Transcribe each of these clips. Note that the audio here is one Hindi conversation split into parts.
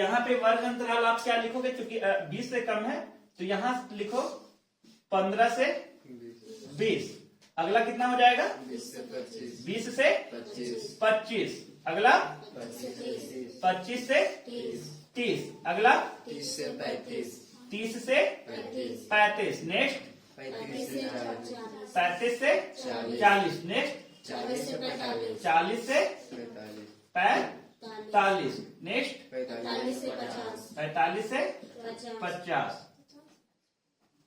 यहाँ पे वर्ग अंतराल आप क्या लिखोगे, क्योंकि 20 से कम है तो यहाँ लिखो 15 से 20। अगला कितना हो जाएगा, 20 से 25। अगला 25 से 30। अगला 30 से 35। नेक्स्ट 35 से 40। नेक्स्ट 40 से 45। नेक्स्ट 45 से 50।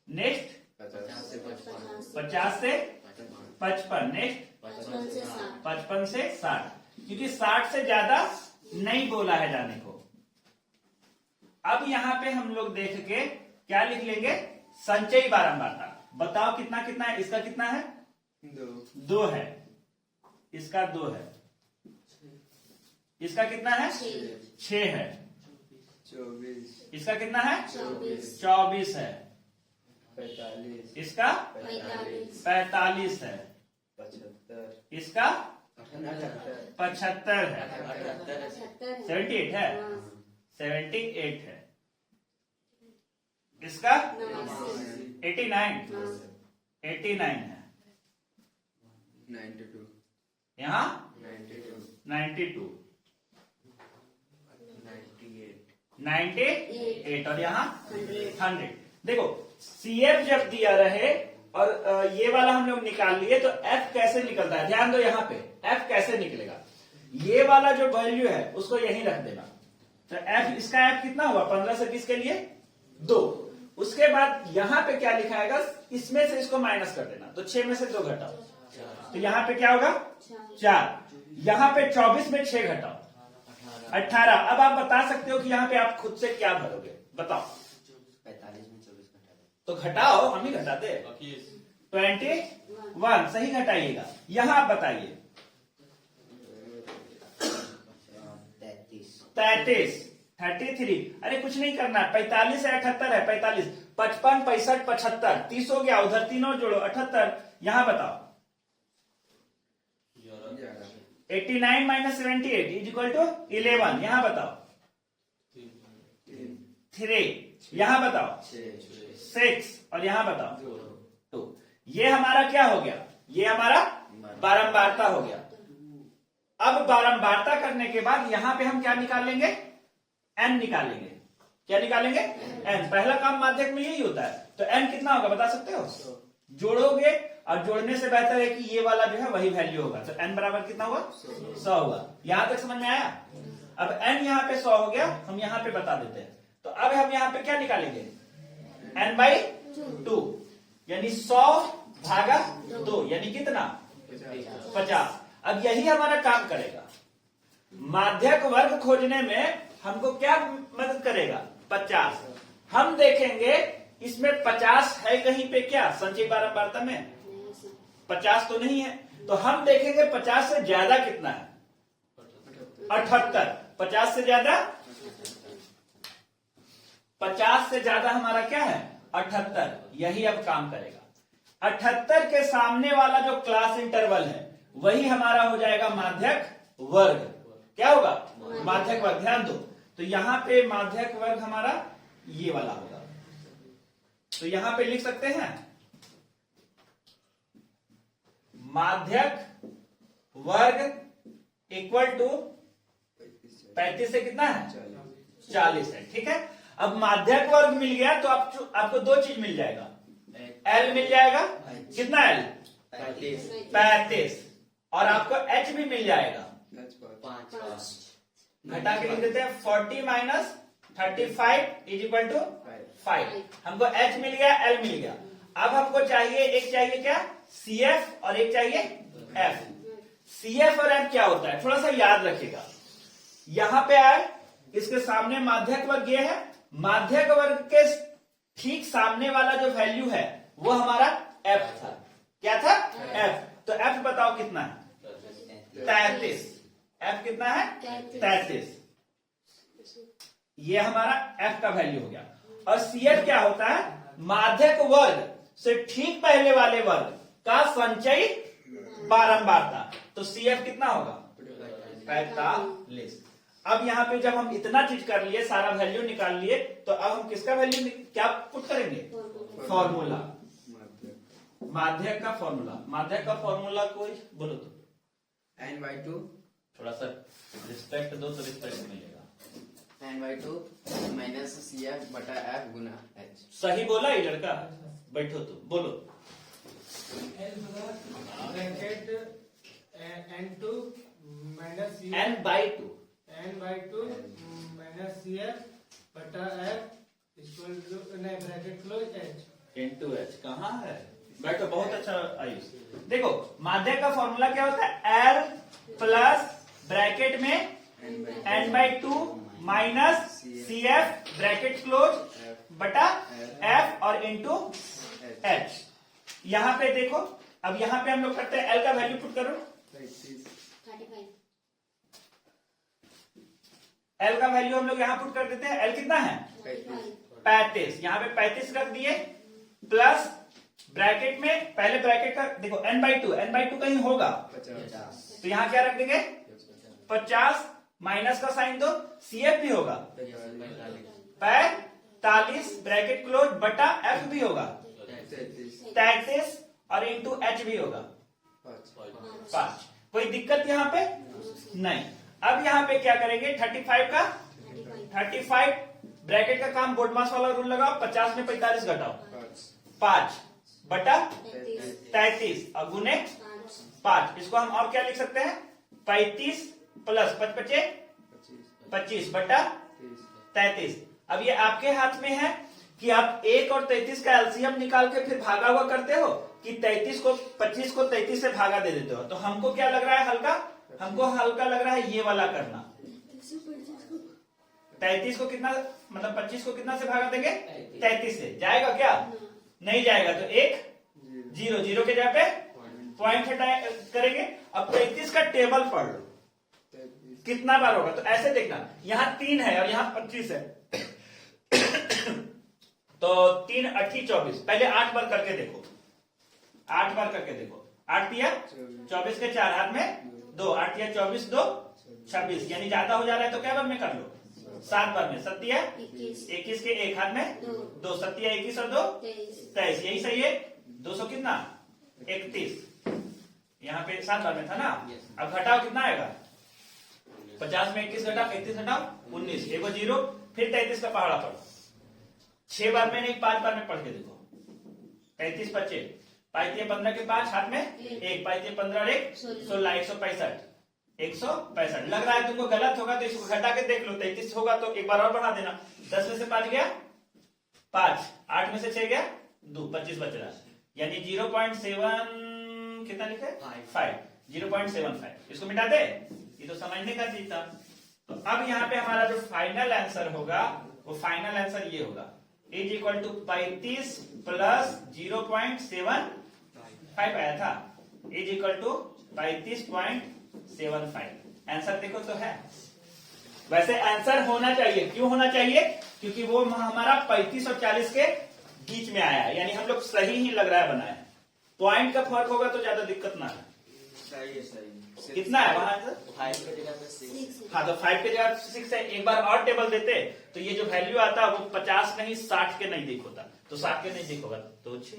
नेक्स्ट 50 से 55। नेक्स्ट 55 से 60, क्योंकि 60 से ज्यादा नहीं बोला है जाने को। अब यहाँ पे हम लोग देख के क्या लिख लेंगे, संचयी बारंबारता। बताओ कितना कितना है, इसका कितना है, 2 है, इसका 2 है, इसका कितना है, 6 है, 24, इसका कितना है, 24 है, 45, इसका 45 है, 75, इसका 75 है, 78 है, 78 है, इसका 89 है, 92, यहाँ 92, 98 और यहाँ 100। देखो CF जब दिया रहे और ये वाला हम लोग निकाल लिए तो F कैसे निकलता है, ध्यान दो यहाँ पे F कैसे निकलेगा। ये वाला जो वैल्यू है उसको यहीं रख देना, तो F, इसका F कितना हुआ 15 से 20 के लिए 2। उसके बाद यहाँ पे क्या लिखाएगा, इसमें से इसको माइनस कर देना, तो 6 में से 2 घटाओ, तो यहाँ पे क्या होगा 4। यहाँ पे 24 में 6 घटाओ 18। अब आप बता सकते हो कि यहाँ पे आप खुद से क्या भरोगे, बताओ। 45 में 24 घटा दो, तो घटाओ, हम ही घटाते हैं। 21 सही घटाइएगा। यहाँ आप बताइए 33, 33। अरे कुछ नहीं करना, 45 है 78 है, 45, 55, 65, 75, 30 हो गया, उधर 3 और जोड़ो 78। यहाँ बताओ 89 माइनस 78 इज इक्वल टू 11। यहाँ बताओ 3, यहाँ बताओ 6 और यहाँ बताओ 2। ये हमारा क्या हो गया, ये हमारा बारंबारता हो गया। अब बारंबारता करने के बाद यहाँ पे हम क्या निकालेंगे, n निकालेंगे। क्या निकालेंगे, n। पहला काम माध्यक में यही होता है, तो n कितना होगा बता सकते हो, जोड़ोगे, और जोड़ने से बेहतर है कि ये वाला जो है वही वैल्यू होगा, तो n बराबर कितना हुआ 100 हुआ। यहां तक समझ में आया। अब n यहाँ पे 100 हो गया, हम यहाँ पे बता देते हैं। तो अब हम यहाँ पे क्या निकालेंगे, n/2, यानी 100 भागा 2, यानी कितना 50। अब यही हमारा काम करेगा, माध्यक वर्ग खोजने में हमको क्या मदद करेगा, 50। हम देखेंगे इसमें 50 है कहीं पे, क्या संचयी बारंबारता में 50 तो नहीं है, तो हम देखेंगे 50 से ज्यादा कितना है, 78। 50 से ज्यादा, 50 से ज्यादा हमारा क्या है 78। यही अब काम करेगा। 78 के सामने वाला जो क्लास इंटरवल है वही हमारा हो जाएगा माध्यक वर्ग। क्या होगा, माध्यक वर्ग। ध्यान दो, तो यहां पे माध्यक वर्ग हमारा ये वाला होगा, तो यहां पे लिख सकते हैं माध्यक वर्ग इक्वल टू 35 से कितना है 40 है। ठीक है, अब माध्यक वर्ग मिल गया तो आपको 2 चीज मिल जाएगा, L मिल जाएगा, कितना L 35, और आपको H भी मिल जाएगा 5। घटा के लिख देते हैं 40 माइनस 35 इज इक्वल टू 5। हमको H मिल गया, L मिल गया। अब हमको चाहिए, एक चाहिए क्या CF और एक चाहिए F। CF और F क्या होता है थोड़ा सा याद रखिएगा। यहां पे आए, इसके सामने माध्यक वर्ग ये है, माध्यक वर्ग के ठीक सामने वाला जो वैल्यू है वो हमारा F था। क्या था F। तो F बताओ कितना है 33। F कितना है 33। ये हमारा F का वैल्यू हो गया। और CF क्या होता है, माध्यक वर्ग से ठीक पहले वाले वर्ग का संचयी बारंबारता। तो CF कितना होगा 45। अब यहाँ पे जब हम इतना चीज कर लिए, सारा वैल्यू निकाल लिए, तो अब हम किसका वैल्यू क्या पुट करेंगे? फॉर्मूला, माध्यक का फॉर्मूला। माध्यक का फॉर्मूला कोई बोलो तो। n/2 थोड़ा सा रिस्पेक्ट दो तो रिस्पेक्ट मिलेगा। n/2 माइनस CF बटा F गुना H। सही बोला ये लड़का? बैठो तुम बोलो। Bracket n2 minus n/2 n/2 minus CF बटा F इक्वल टू नहीं bracket close H। into h कहाँ है? बैठो, बहुत अच्छा आयुष। देखो माध्यक का फॉर्मूला क्या होता है? L प्लस ब्रैकेट में n/2 minus CF bracket close बटा F और इंटू H। यहाँ पे देखो, अब यहाँ पे हम लोग करते हैं L का वैल्यू पुट करो। 35 L का वैल्यू हम लोग यहाँ पुट कर देते हैं। L कितना है? 35। यहाँ पे 35 रख दिए, प्लस ब्रैकेट में पहले ब्रैकेट का देखो n/2 कहीं होगा, 50 तो यहाँ क्या रख देंगे? 50 माइनस का साइन दो, CF भी होगा 45 ब्रैकेट क्लोज बटा F भी होगा 33 और इंटू H भी होगा 5। कोई दिक्कत यहाँ पे नहीं। अब यहाँ पे क्या करेंगे? 35 ब्रैकेट का काम बोर्डमास वाला रूल लगाओ, 50 में 45 घटाओ, 5 बटा 33 और गुने 5। इसको हम और क्या लिख सकते हैं? 35 प्लस 25 बटा 33। अब ये आपके हाथ में है कि आप 1 और 33 का एलसीएम निकाल के फिर भागा हुआ करते हो कि 25 को 33 से भागा दे देते हो। तो हमको क्या लग रहा है हल्का? हमको हल्का लग रहा है ये वाला करना। 33 को कितना, मतलब 25 को कितना से भागा देंगे? 33 से। जाएगा क्या? नहीं जाएगा, तो एक 0 के जगह पे पॉइंट हटाए करेंगे। अब 33 का टेबल पढ़ लो कितना बार होगा। तो ऐसे देखना, यहाँ 3 है और यहाँ 25 है, तो 3 8 24। पहले 8 बार करके देखो, 8 बार करके देखो। 8 दिया 24 के 4 हाथ में 2, 8 दिया 24 2 26, यानी ज्यादा हो जा रहा है तो क्या बार में कर लो? 7 बार में। 7 दिया 21 के 1 हाथ में 2, 7 दिया 21 और 2 23, यही सही है। 200 कितना? 31। यहाँ पे 7 बार में था ना। अब घटाओ कितना आएगा? 50 में 21 घटाओ, 31 घटाओ 19, एगो 0, फिर 33 का पहाड़ा पढ़ो। 6 बार में नहीं 5 बार में पढ़ के देखो। 35 25, 15 के 5 हाथ में 1, 15 और 1 16, 165। लग रहा है तुमको गलत होगा तो इसको घटा के देख लो। 33 होगा तो एक बार और बढ़ा देना। 10 में से 5 गया 5, 8 में से 6 गया 2, 25 बच रहा, यानी 0.7 कितना लिखे? 5, 0.75। इसको मिटा दे, ये तो समझने का चीज था। तो अब यहाँ पे हमारा जो फाइनल आंसर होगा वो फाइनल आंसर ये होगा, इज इक्वल टू 35 प्लस 0.75 आया था, इज इक्वल टू 35.75। आंसर देखो तो है। वैसे आंसर होना चाहिए, क्यों होना चाहिए? क्योंकि वो हमारा 35 और 40 के बीच में आया है, यानी हम लोग सही ही लग रहा है बनाया। पॉइंट का फर्क होगा तो ज्यादा दिक्कत ना है। सही कितना है वहां आंसर? 5 के जगह पे 6। हाँ, तो 5 के जगह 6 है। एक बार और टेबल देते तो ये जो वैल्यू आता वो 50 नहीं 60 के नहीं दिख होता, तो 60 के नहीं दिख होगा तो 6।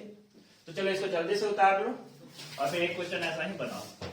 तो चलो इसको जल्दी से उतार लो और फिर एक क्वेश्चन ऐसा ही बनाओ।